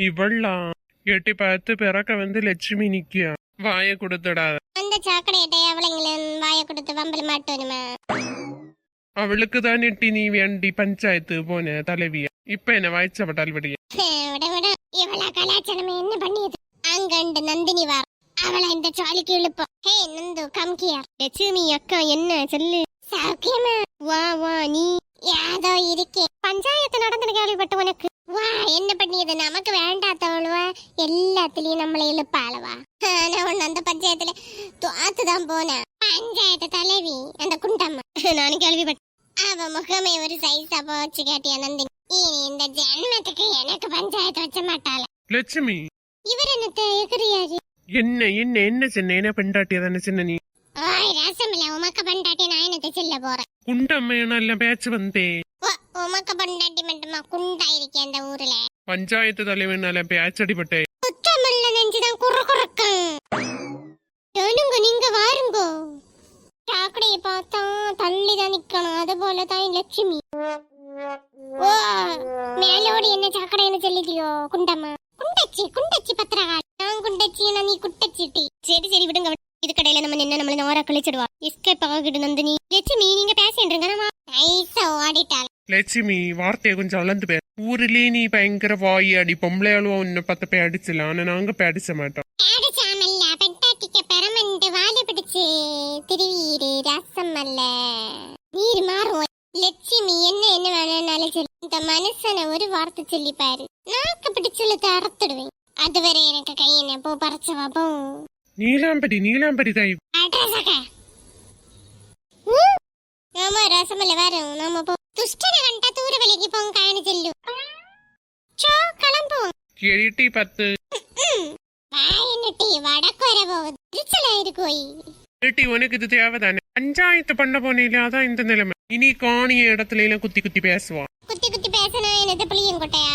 இவள்ளா எட்டி பார்த்து பிறக்க லட்சுமி நிக்கியா வாய கொடுத்துடாத. அந்த சாக்கடையட்டை அவளைங்களும் வாய கொடுத்து வம்பல மாட்டோனுமா? அவளுக்கு தான் எட்டி நீ வேண்டி பஞ்சாயத்து போன தலைவியா. இப்ப என்ன வாய்ச்சப்பட்டால் விடிய விட விட இவளா கலாச்சாரமே என்ன பண்ணியது? அங்கண்டு நந்தினி வார அவளை இந்த சாலிக்கு இழுப்போம். ஹே நந்து கம்கியா. லட்சுமி அக்கா என்ன சொல்லு? சௌக்கியமா? வா வா நீ யாதோ இருக்கே. பஞ்சாயத்து நடந்து கேள்விப்பட்ட உனக்கு வா என்ன பண்ணியது? நமக்கு வேண்டாத்தவளுவா எல்லாத்துலயும் நம்மளை இழுப்பாளவா? நான் ஒண்ணு அந்த பஞ்சாயத்துல தோத்துதான் போனேன். பஞ்சாயத்து தலைவி அந்த குண்டம்மா நானும் கேள்விப்பட்டேன். அவ முகமே ஒரு சைஸா போச்சு கேட்டியா நந்தினி? இனி இந்த ஜென்மத்துக்கு எனக்கு பஞ்சாயத்து வச்ச மாட்டாள. லட்சுமி இவர் என்னத்த எகிரியாரு? என்ன என்ன என்ன சின்ன என்ன பெண்டாட்டியா தானே சின்ன நீ? ஓய் ராசமில்ல உமக்க பண்டாட்டி நான் என்னத்த சொல்ல போறேன்? குண்டம்மையான பேச்சு வந்தே. உமக்க பண்டாட்டி மட்டுமா குண்டா இருக்கேன் அந்த ஊர்ல? பஞ்சாயத்து தலைவனால பேச்சு அடிபட்டே. சுத்தமில்ல நெஞ்சுதான் குறு குறுக்கும். நீங்க வாருங்கோ. சாக்கடையை பார்த்தா தள்ளிதான் நிக்கணும். அது போலதான் லட்சுமி. ஓ மேலோடு என்ன சாக்கடைன்னு சொல்லிட்டியோ குண்டம்மா? குண்டச்சி குண்டச்சி பத்திரகாளி. நான் குண்டச்சி நீ குட்டச்சிட்டி. சரி சரி விடுங்க. இது கடையில நம்ம நின்று நம்மள நோரா கழிச்சிடுவா. எஸ்கேப் ஆகிடு நந்தினி. லட்சுமி நீங்க பேசின்றீங்க. நைஸா ஓடிட்டாள். லட்சுமி வார்த்தையை கொஞ்சம் அளந்து பேர். ஊரிலே நீ பயங்கர வாயி அடி பொம்பளையாளுவா உன்னை பத்த போய் அடிச்சலாம். ஆனா நாங்க போய் அடிச்ச மாட்டோம். அடிச்சாமல்ல பெட்டாட்டிக்க பெரமண்டு வாலி பிடிச்சு திருவீரு ரசம் அல்ல நீர் மாறும். லட்சுமி என்ன என்ன வேணும்னாலும் சொல்லி இந்த மனுஷனை ஒரு வார்த்தை சொல்லி பாரு. நாக்கு பிடிச்சுழுத்து அறுத்துடுவேன். அதுவரை எனக்கு கை என்ன போ பறச்சவா போ. நீலாம்பரி நீலாம்பரி தாய் ஆமா ரசமல்ல வரும். நாம போ துஷ்டனை கண்டா தூர விலைக்கு போங்க காயனு சொல்லு. சோ கிளம்புவோம். கேட்டி 10 வாயனட்டி வடக்கு வர போகுது. திருச்சலா இருக்கோய். கேட்டி உனக்கு இது தேவைதானே? பஞ்சாயத்து பண்ண போனீங்களா? அதான் இந்த நிலைமை. இனி காணிய இடத்துல எல்லாம் குத்தி குத்தி பேசுவா. குத்தி குத்தி பேசினா என்னது புளியும் கொட்டையா?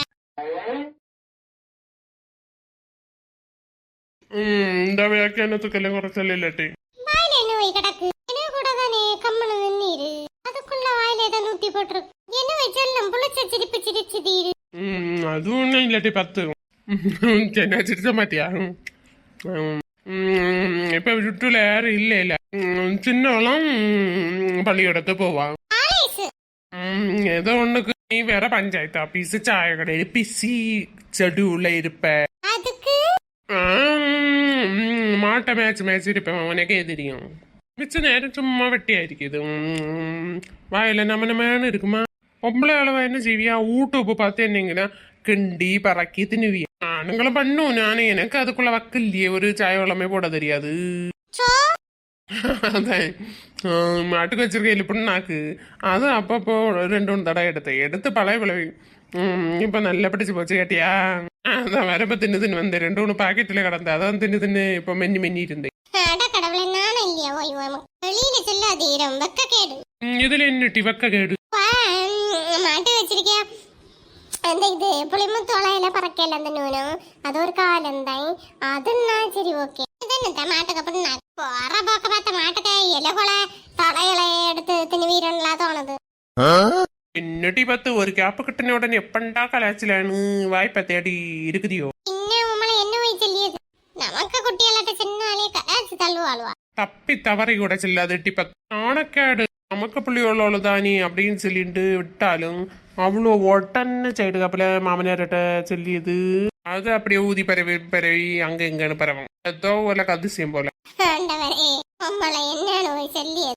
இந்த வியாக்கியானத்துக்கெல்லாம் குறைச்சல் இல்லாட்டி வாயில என்ன போய் கிடக்கு? என்ன கூட தானே கம்மனு நீரு. அதுக்குள்ள வாயில ஏதோ நூத்தி போட்டுருக்கு. என்ன வச்சாலும் புளிச்ச சிரிப்பு சிரிச்சு தீரு. அது ஒண்ணும் இல்லாட்டி 10 என்ன சிரிச்ச மாட்டியா? இப்ப சுற்றுல யாரும் இல்ல இல்ல. சின்னவெல்லாம் பள்ளியோடத்து போவா. ஏதோ ஒண்ணுக்கு நீ வேற பஞ்சாயத்து ஆபீஸ் சாய கடையில பிசி செடியுள்ள இருப்ப. அதுக்கு மாட்ட மேட்ச் இருப்பேன். உனக்கே தெரியும். மிச்ச நேரம் சும்மா வெட்டியா இருக்குது. வாயில நம்ம இருக்குமா? பொம்பளை அளவா என்ன செய்வியா? யூடியூப் பார்த்து என்னங்கன்னா கிண்டி பறக்கி தின்னுவியா? நானுங்களும் பண்ணும். நானும் எனக்கு அதுக்குள்ள வக்கில்லையே. ஒரு சாய வெள்ளமே போட தெரியாது. அதான் மாட்டுக்கு வச்சிருக்க புண்ணாக்கு அது அப்பப்போ 2-3 தடவை எடுத்து பழைய விளைவி. இப்ப நல்லா பிடிச்சு போச்சு கேட்டியா? அதான் வரப்ப தின்னு வந்து 2-3 பாக்கெட்ல கிடந்த அதான் தின்னு இப்ப மென்னி இருந்தேன். இதுல என்னட்டி வெக்க கேடு? மாட்டு வச்சிருக்கியா அந்த இது புளிமுத்தோலையில பறக்கல அந்த நூலும் அது ஒரு காலம் தான். அதுன்னா சரி ஓகே. மாட்டுக்கு அப்புறம் போற போக்க பார்த்த மாட்டுக்கு இலகுல தலையில எடுத்து தின்னுவீரன்லா தோணுது. என்னட்டி 10 ஒரு கேப்ப கட்டின உடனே எப்பண்டா கலாச்சிலான்னு வாய்ப்ப தேடி இருக்குதியோ? இன்னும் உங்களை என்ன போய் சொல்லியது? நமக்கு குட்டியலாட்ட சின்னாலே கலாச்சி தள்ளுவாளுவா. தப்பி தவறை கூட செல்லாது. 10 நாணக்கேடு. நமக்கு புள்ளியோளதானி அப்படின்னு சொல்லிட்டு விட்டாலும் அவ்வளோ உடனே சைடு காப்பில மாமனார்கிட்ட சொல்லியது. அது அப்படியே ஊதி பரவி அங்க இங்கன்னு பரவும். ஏதோ ஒரு அதிசயம் போல. என்னன்னு சொல்லியது